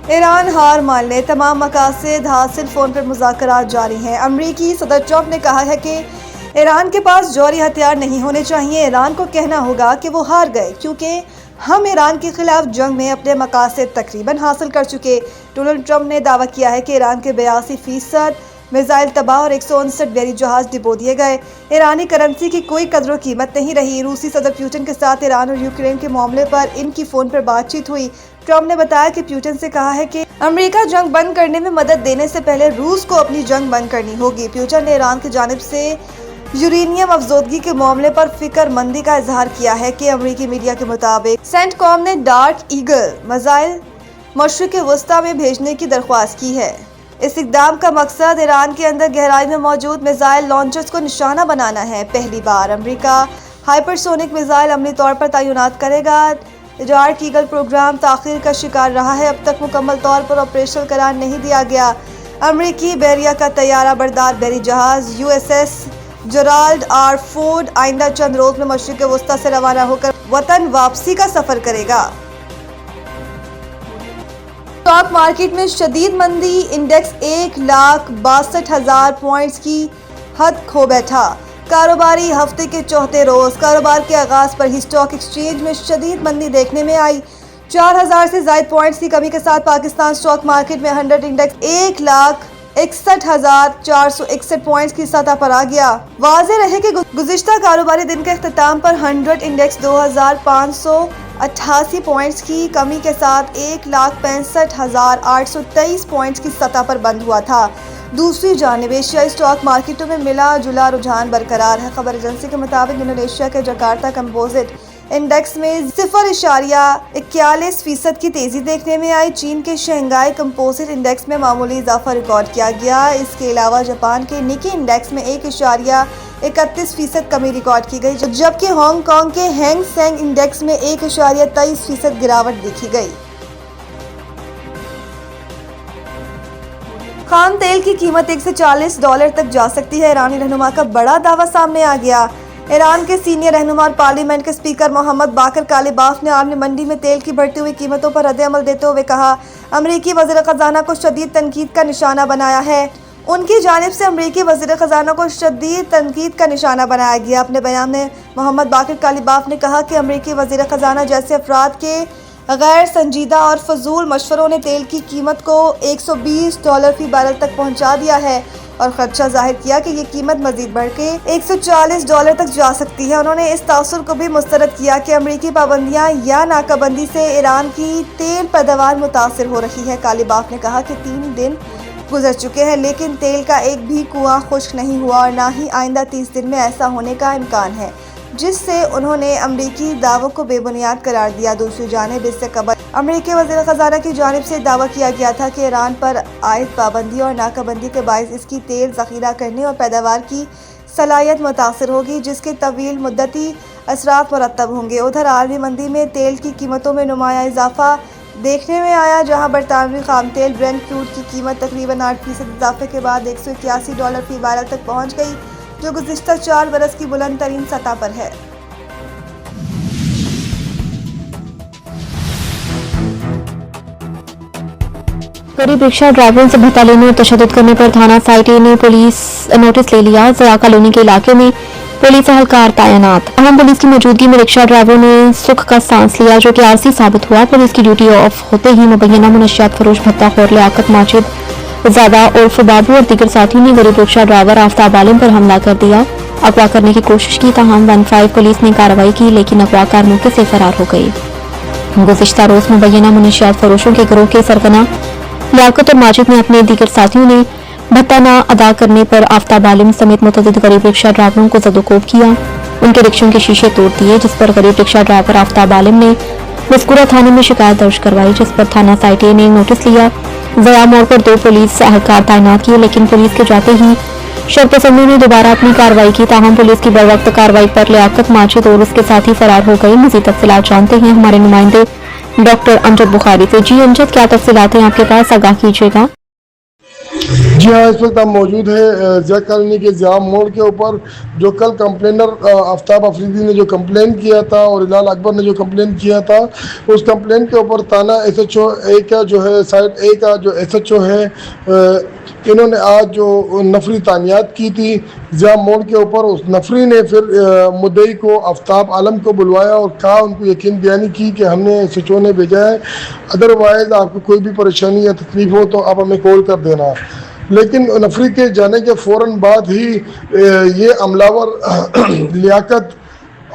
Iran हार मान ले, तमाम मकासद हासिल फ़ोन पर मुज़ाकरात जारी हैं। अमरीकी सदर ट्रंप ने कहा है कि ईरान के पास जौहरी हथियार नहीं होने चाहिए। ईरान को कहना होगा कि वो हार गए, क्योंकि हम ईरान के खिलाफ जंग में अपने मकासद तकरीबन हासिल कर चुके। डोनाल्ड ट्रंप ने दावा किया है कि ईरान के 82% मिसाइल तबाह और 159 बहरी जहाज डिबो दिए गए। ईरानी करेंसी की कोई कदर कीमत नहीं रही। रूसी सदर पुतिन के साथ ईरान और यूक्रेन के मामले पर इनकी फ़ोन पर बातचीत हुई। ट्रंप ने बताया कि पुतिन से कहा है कि अमेरिका जंग बंद करने में मदद देने से पहले रूस को अपनी जंग बंद करनी होगी। पुतिन ने ईरान की जानिब से यूरेनियम अफजोदगी के मामले पर फिक्रमंदी का इजहार किया है कि अमेरिकी मीडिया के मुताबिक सेंटकॉम ने डार्ट ईगल मिसाइल मशरिक़ वस्ता में भेजने की दरख्वास्त की है। इस इक़दाम का मकसद ईरान के अंदर गहराई में मौजूद मिसाइल लॉन्चर्स को निशाना बनाना है। पहली बार अमेरिका हाइपरसोनिक मिसाइल अमली तौर पर तैनात करेगा। डार्ट ईगल प्रोग्राम ताख़ीर का शिकार रहा है। अब तक मुकम्मल तौर पर ऑपरेशनल करार नहीं दिया गया। अमेरिकी बहरिया का तैयारा बरदार बहरी जहाज USS जेराल्ड आर फोर्ड आइंदा चंद रोज में मशरिक़ वस्ता से रवाना होकर वतन वापसी का सफर करेगा। स्टॉक मार्केट में शदीद मंदी, इंडेक्स 1,62,000 पॉइंट्स की हद खो बैठा। कारोबारी हफ्ते के चौथे रोज कारोबार के आगाज पर ही स्टॉक एक्सचेंज में शदीद मंदी देखने में आई। 4,000 से ज़ायद पॉइंट्स की कमी के साथ पाकिस्तान स्टॉक मार्केट में 100 इंडेक्स 1,61,461 पॉइंट्स की सतह पर आ गया। वाज़ेह रहे कि गुज़िश्ता कारोबारी दिन के अख्ताम पर 100 इंडेक्स 2,588 पॉइंट्स की कमी के साथ 1,65,823 पॉइंट्स की सतह पर बंद हुआ था। दूसरी जानिब एशियाई स्टॉक मार्केटों में मिला जुला रुझान बरकरार है। खबर एजेंसी के मुताबिक इंडोनेशिया के जकार्ता कंपोजिट इंडेक्स में 0.41% की तेजी देखने में आई। चीन के शंघाई कंपोजिट इंडेक्स में मामूली इजाफा रिकॉर्ड किया गया। इसके अलावा जापान के निकी इंडेक्स में 1.31% कमी रिकॉर्ड की गई, जबकि हांगकांग के हैंग सेंग इंडेक्स में 1.23% गिरावट देखी गई। खाम तेल की कीमत $140 तक जा सकती है। ईरानी रहनुमा का बड़ा दावा सामने आ गया। ईरान के सीनियर रहनुमा और पार्लियामेंट के स्पीकर मोहम्मद बाकर कालिबाफ ने आलमी मंडी में तेल की बढ़ती हुई कीमतों पर रद्द-ए-अमल देते हुए कहा, अमरीकी वज़ीर ख़ज़ाना को शदीद तनकीद का निशाना बनाया है। उनकी जानिब से अमरीकी वज़ीर ख़ज़ाना को शदीद तनकीद का निशाना बनाया गया। अपने बयान में मोहम्मद बाकर कालिबाफ ने कहा कि अमरीकी वज़ीर ख़ज़ाना जैसे अफराद के गैर संजीदा और फजूल मशवरों ने तेल की कीमत को $120 फी बैरल तक पहुँचा दिया है और खदशा जाहिर किया कि ये कीमत मजीद बढ़ के $140 तक जा सकती है। उन्होंने इस तासुर को भी मुस्तरद किया कि अमरीकी पाबंदियां या नाकाबंदी से ईरान की तेल पैदावार मुतासर हो रही है। कालिबाफ ने कहा कि 3 दिन गुजर चुके हैं, लेकिन तेल का एक भी कुआं खुश्क नहीं हुआ और ना ही आइंदा 30 दिन में ऐसा होने का इम्कान है, जिससे उन्होंने अमरीकी दावों को बेबुनियाद करार दिया। दूसरी जानिब इससे कबल अमरीकी वज़ीर ख़ज़ाना की जानिब से दावा किया गया था कि ईरान पर आयद पाबंदी और नाकाबंदी के बायस इसकी तेल ज़ख़ीरा करने और पैदावार की सलाहियत मुतासर होगी, जिसके तवील मुद्दती असरात मुरतब होंगे। उधर आलमी मंदी में तेल की कीमतों में नुमाया इजाफा देखने में आया, जहाँ बरतानवी खाम तेल ब्रेंट क्रूड की कीमत तकरीबन 8% इजाफे के बाद $181 फी बैरल तक पहुँच गई, जो गुज़िश्ता 4 बरस की बुलंद तरीन सतह पर है। गरीब रिक्शा ड्राइवरों से भत्ता लेने और तशद्दुद करने पर थाना साइटी ने पुलिस नोटिस ले लिया। ज़रा कॉलोनी के इलाके में पुलिस एहलकार तैनात। अहम पुलिस की मौजूदगी में रिक्शा ड्राइवरों ने सुख का सांस लिया, जो कि आरसी साबित हुआ। पुलिस की ड्यूटी ऑफ होते ही मुबैना मुनशियात फरोश भत्ता खौर लियाकत माजिद ज़ादा उर्फ बाबू और दीगर साथियों ने गरीब रिक्शा ड्राइवर आफ्ताब आलिम पर हमला कर दिया। अगवा करने की कोशिश की, ताहम 15 पुलिस ने कार्रवाई की, लेकिन अगवाकार मौके से फरार हो गई। गुज़िश्ता रोज मुबैना मुनशियात फरोशों के गिरोह के सरगना लियाकत और माजिद ने अपने दीगर साथियों ने भत्ता न अदा करने पर आफ्ताब आलिम समेत मुतअद्दिद गरीब रिक्शा ड्राइवरों को ज़दोकोब किया। उनके रिक्शों के शीशे तोड़ दिए, जिस पर गरीब रिक्शा ड्राइवर आफ्ताब आलिम ने मज़कूरा थाने में शिकायत दर्ज करवाई, जिस पर थाना साइटी ने नोटिस लिया। ज़या मोड़ पर 2 पुलिस एहलकार तैनात किए, लेकिन पुलिस के जाते ही शरपसंदों ने दोबारा अपनी कार्रवाई की। ताहम पुलिस की बरवक्त कार्रवाई पर लियाकत माजिद और उसके साथी फरार हो गए। मज़ीद तफसीलात जानते हैं हमारे नुमाइंदे डॉक्टर अमजद बुखारी से। जी अमजद, क्या तफसीलात हैं आपके पास, आगाह कीजिएगा। जी हाँ, इस वक्त हम मौजूद है जैक कॉलोनी के जाम मोड़ के ऊपर। जो कल कंप्लेनर आफ्ताब अफरीदी ने जो कंप्लेन किया था और हिलाल अकबर ने जो कंप्लेन किया था, उस कंप्लेन के ऊपर थाना SHO ए का जो है साइड ए का जो SHO है, इन्होंने आज जो नफरी तानियात की थी जाम मोड़ के ऊपर। उस नफरी ने फिर मुद्दई को आफ्ताब आलम को बुलवाया और कहा, उनको यकीन दहानी की कि हमने SHO ने भेजा है, अदरवाइज आपको कोई भी परेशानी या तकलीफ हो तो आप हमें कॉल कर देना। लेकिन नफरी के जाने के फ़ौरन बाद ही ये हमलावर लियाकत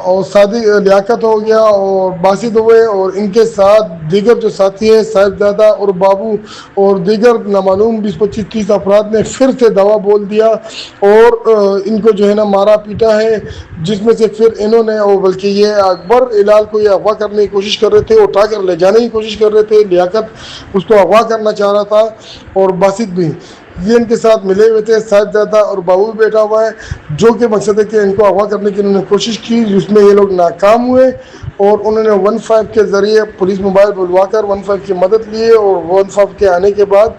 और सादी लियाकत हो गया और बासित हुए, और इनके साथ दीगर जो साथी है साहिबजादा और बाबू और दीगर नामालूम 20-25-30 अफराद ने फिर से दवा बोल दिया और इनको जो है ना मारा पीटा है, जिसमें से फिर इन्होंने, और बल्कि ये अकबर हिलाल को ये अगवा करने की कोशिश कर रहे थे, उठा कर ले जाने की कोशिश कर रहे थे, लियाकत उसको अगवा करना चाह रहा था और बासित भी ये इनके साथ मिले हुए थे। साहिबजादा और बाबू भी बैठा हुआ है, जो कि मकसद है कि इनको अगवा करने की इन्होंने कोशिश की, जिसमें ये लोग नाकाम हुए और उन्होंने 15 के ज़रिए पुलिस मोबाइल बुलवाकर 15 की मदद लिए और 15 के आने के बाद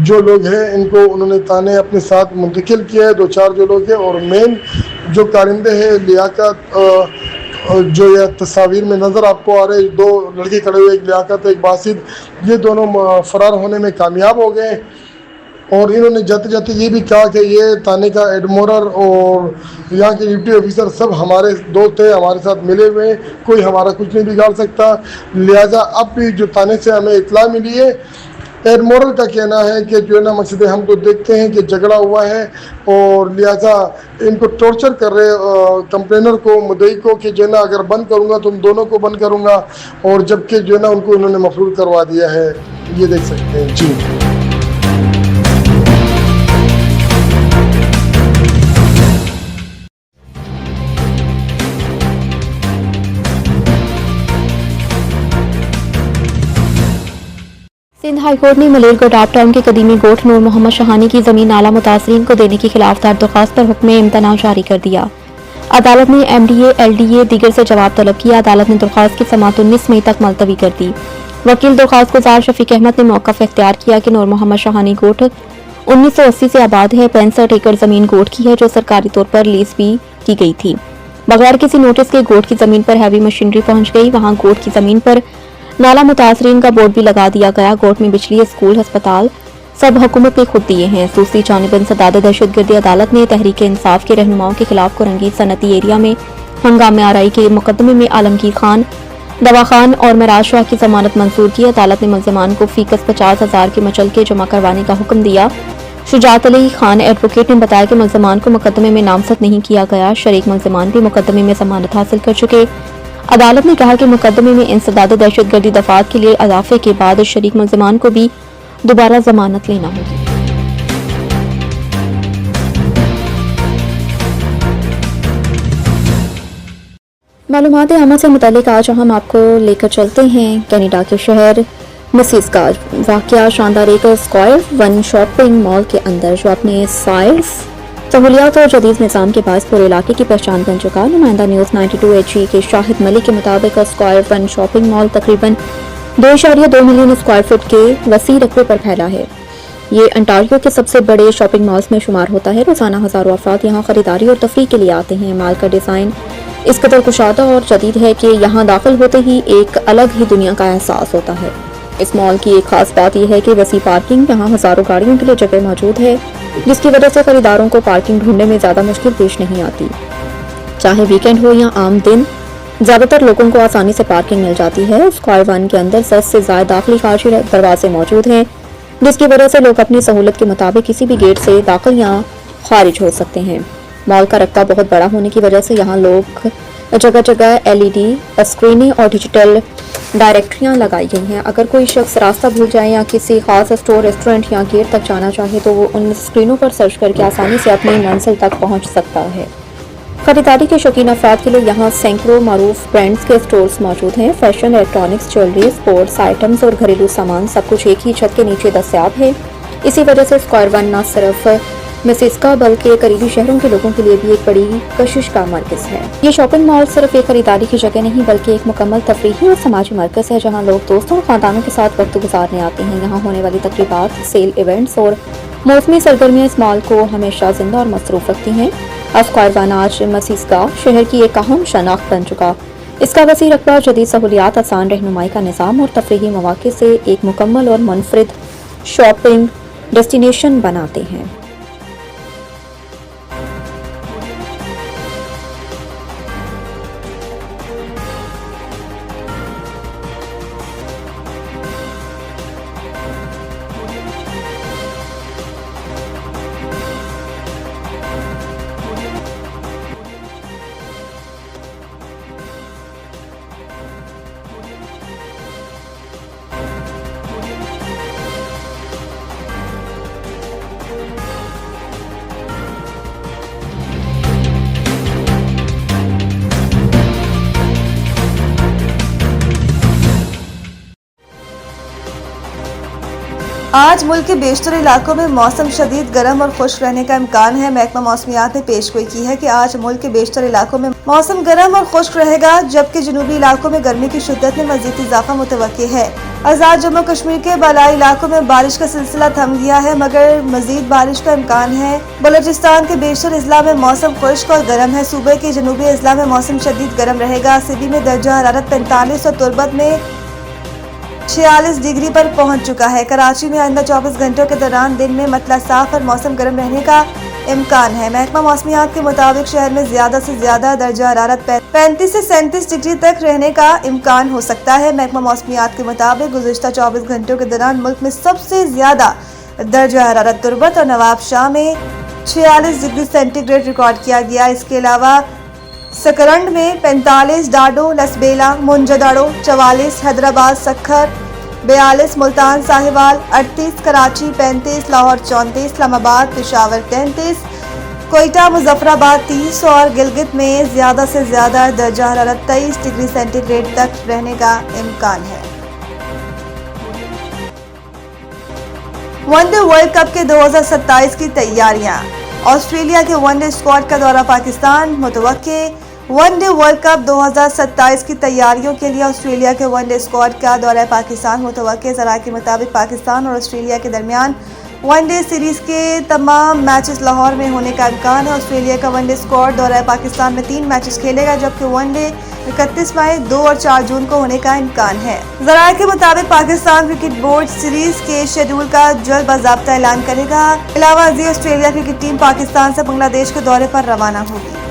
जो लोग हैं इनको उन्होंने थाने अपने साथ मुंतकिल किया है, 2-4 जो लोग हैं। और मेन जो कारिंदे हैं लियाकत, जो यह तस्वीर में नज़र आपको आ रहे 2 लड़के खड़े हुए, एक लियाकत एक बासित, ये दोनों फरार होने में कामयाब हो गए। और इन्होंने जाते जाते ये भी कहा कि ये थाने का एडमोरर और यहाँ के डिप्टी ऑफिसर सब हमारे दोस्त हैं, हमारे साथ मिले हुए हैं, कोई हमारा कुछ नहीं बिगाड़ सकता। लिहाजा अब भी जो थाने से हमें इत्तला मिली है, एडमोरल का कहना है कि जो है ना मकसद हम तो देखते हैं कि झगड़ा हुआ है और लिहाजा इनको टॉर्चर कर रहे कंप्लेनर को, मुद्दई को, कि जो है ना अगर बंद करूँगा तो उन दोनों को बंद करूँगा, और जबकि जो है ना उनको इन्होंने मफरूर करवा दिया है। ये देख सकते हैं जी। सिंध हाईकोर्ट ने मलेरकोट आप टाउन के कदीमी गोठ नूर मोहम्मद शहानी की जमीन नाला मुतासरीन को देने की खिलाफ दायर दरख्वास्त पर हुक्म इम्तना जारी कर दिया। अदालत ने MDA, LDA दीगर से जवाब तलब किया। अदालत ने दरख्वास्त की समाअत 19 मई तक मुलतवी कर दी। वकील दरख्वास्त गुजार शफीक अहमद ने मौक़िफ़ इख्तियार किया कि नूर मोहम्मद शहानी गोठ 1980 से आबाद है। 65 एकड़ जमीन गोठ की है, जो सरकारी तौर पर लीज भी की गई थी। बगैर किसी नोटिस के गोठ की जमीन पर हैवी मशीनरी पहुंच गई। वहां गोठ की जमीन पर नाला मुतासरीन का बोर्ड भी लगा दिया गया। गोठ में बिजली, स्कूल, अस्पताल सब हुकूमत ने खुद दिए हैं। दूसरी जानिब इंसदाद दहशतगर्दी अदालत ने तहरीक इंसाफ के रहनुमाओं के खिलाफ कोरंगी सनती एरिया में हंगामे आराई के मुकदमे में आलमगीर खान, दवा खान और मराज शाह की जमानत मंजूर की। अदालत ने मुल्ज़िमान को फीकस 50,000 के मचलके जमा करवाने का हुक्म दिया। शुजात अली खान एडवोकेट ने बताया कि मुल्ज़िमान को मुकदमे में नामजद नहीं किया गया। शरीक मुल्ज़िमान भी मुकदमे में जमानत हासिल कर चुके। अदालत ने कहा कि मुकदमे में इंसदाद दहशतगर्दी दफात के लिए इजाफे के बाद शरीक मुल्ज़िमान को भी दोबारा जमानत लेना होगी। मालूमात आमा से मुतालिक आज हम आपको लेकर चलते हैं कनाडा के शहर मिसिस का। वाक़या शानदार एक स्क्वायर वन शॉपिंग मॉल के अंदर, जो अपने साइज, सहूलियात और जदीद निज़ाम के बायस पूरे इलाके की पहचान बन चुका। नुमाइंदा न्यूज़ 92 HE के शाहिद मलिक के मुताबिक स्क्वायर वन शॉपिंग मॉल तकरीबन 2.2 मिलियन स्क्वायर फुट के वसी रकबे पर फैला है। ये अंटारियो के सबसे बड़े शॉपिंग मॉल्स में शुमार होता है। रोजाना हजारों अफराद यहाँ खरीदारी और तफरीह के लिए आते हैं। माल का डिज़ाइन इस कदर कुशादा और जदीद है कि यहाँ दाखिल होते ही एक अलग ही दुनिया का एहसास होता है। इस मॉल की एक खास बात यह है कि वसी पार्किंग, यहाँ हजारों गाड़ियों के लिए जगह मौजूद है, जिसकी वजह से खरीदारों को पार्किंग ढूंढने में ज्यादा मुश्किल पेश नहीं आती। चाहे वीकेंड हो या आम दिन, ज्यादातर लोगों को आसानी से पार्किंग मिल जाती है। स्क्वायर वन के अंदर 10 से ज्यादा दाखिली खारिजी दरवाजे मौजूद हैं, जिसकी वजह से लोग अपनी सहूलत के मुताबिक किसी भी गेट से दाखिल या खारिज हो सकते हैं। मॉल का रकबा बहुत बड़ा होने की वजह से यहाँ लोग जगह जगह LED स्क्रीनें और डिजिटल डायरेक्टरियाँ लगाई गई हैं। अगर कोई शख्स रास्ता भूल जाए या किसी खास स्टोर, रेस्टोरेंट या गेट तक जाना चाहे तो वो उन स्क्रीनों पर सर्च करके आसानी से अपनी मंजिल तक पहुँच सकता है। खरीदारी के शौकीन अफराद के लिए यहाँ सैकड़ों मारूफ ब्रांड्स के स्टोर्स मौजूद हैं। Fashion, electronics, jewellery, sports items और घरेलू सामान सब कुछ एक ही छत के नीचे दस्तयाब है। इसी वजह से स्क्वायर वन न सिर्फ मिसिस्का बल्कि करीबी शहरों के लोगों के लिए भी एक बड़ी कशिश का मरकज़ है। ये शॉपिंग मॉल सिर्फ एक खरीदारी की जगह नहीं बल्कि एक मुकम्मल तफरीही और समाजी मरकज़ है, जहाँ लोग दोस्तों और ख़ानदानों के साथ वक्त गुजारने आते हैं। यहाँ होने वाली तकरीबात, सेल इवेंट्स और मौसमी सरगर्मियां इस मॉल को हमेशा जिंदा और मसरूफ रखती हैं। अफ्कारवान आज मसीसगाह शहर की एक अहम शनाख्त बन चुका। इसका वसी रकबा, जदीद सहूलियात, आसान रहनुमाई का निज़ाम और तफरीही मौक़े से एक मुकम्मल और मुनफरिद शॉपिंग डेस्टिनेशन बनाते हैं। आज मुल्क के बेशतर इलाकों में मौसम शदीद गर्म और खुश्क रहने का इम्कान है। महकमा मौसमियात ने पेशगोई की है कि आज मुल्क के बेशतर इलाकों में मौसम गर्म और खुश्क रहेगा, जबकि जुनूबी इलाकों में गर्मी की शिद्दत में मजीद इजाफा मुतवक्की है। आज़ाद जम्मू कश्मीर के बालाई इलाकों में बारिश का सिलसिला थम गया है, मगर मजीद बारिश का इम्कान है। बलोचिस्तान के बेशतर अजला में मौसम खुश्क और गर्म है। सूबे के जनूबी अजला में मौसम शदीद गर्म रहेगा। सिबी में दर्जा हरारत 45 और तुर्बत में 46 डिग्री पर पहुंच चुका है। कराची में आइंदा 24 घंटों के दौरान दिन में मतला साफ और मौसम गर्म रहने का इम्कान है। महकमा मौसमियात के मुताबिक शहर में ज्यादा से ज्यादा दर्जा हरारत 35 से 37 डिग्री तक रहने का इम्कान हो सकता है। महकमा मौसमियात के मुताबिक गुज़िश्ता 24 घंटों के दौरान मुल्क में सबसे ज्यादा दर्जा हरारत तुर्बत और नवाबशाह में 46 डिग्री सेंटीग्रेड रिकॉर्ड किया गया। इसके अलावा सकरंड में 45, डाडो, लसबेला, मुंजदाड़ो 44, हैदराबाद, सखर 42, मुल्तान साहिवाल 38, कराची 35, लाहौर 34, इस्लामाबाद, पेशावर 33, कोयटा, मुजफ्फराबाद 30 और गिलगित में ज्यादा से ज्यादा दर्जा हरारत 23 डिग्री सेंटीग्रेड तक रहने का इम्कान है। वनडे वर्ल्ड कप के 2027 की तैयारियां। ऑस्ट्रेलिया के वनडे स्क्वाड का दौरा पाकिस्तान मुतवक्के। वनडे वर्ल्ड कप 2027 की तैयारियों के लिए ऑस्ट्रेलिया के वनडे स्क्वाड का दौरा पाकिस्तान मुतवक्के। ज़राए के मुताबिक पाकिस्तान और ऑस्ट्रेलिया के दरमियान वनडे सीरीज के तमाम मैचेस लाहौर में होने का इम्कान है। ऑस्ट्रेलिया का वनडे स्क्वाड दौरा पाकिस्तान में 3 मैचेस खेलेगा, जबकि वनडे 31 मई, 2 और 4 जून को होने का इम्कान है। ज़राए के मुताबिक पाकिस्तान क्रिकेट बोर्ड सीरीज के शेड्यूल का जल्द बाज़ाब्ता ऐलान करेगा। अलावा ऑस्ट्रेलिया क्रिकेट टीम पाकिस्तान से बांग्लादेश के दौरे पर रवाना होगी।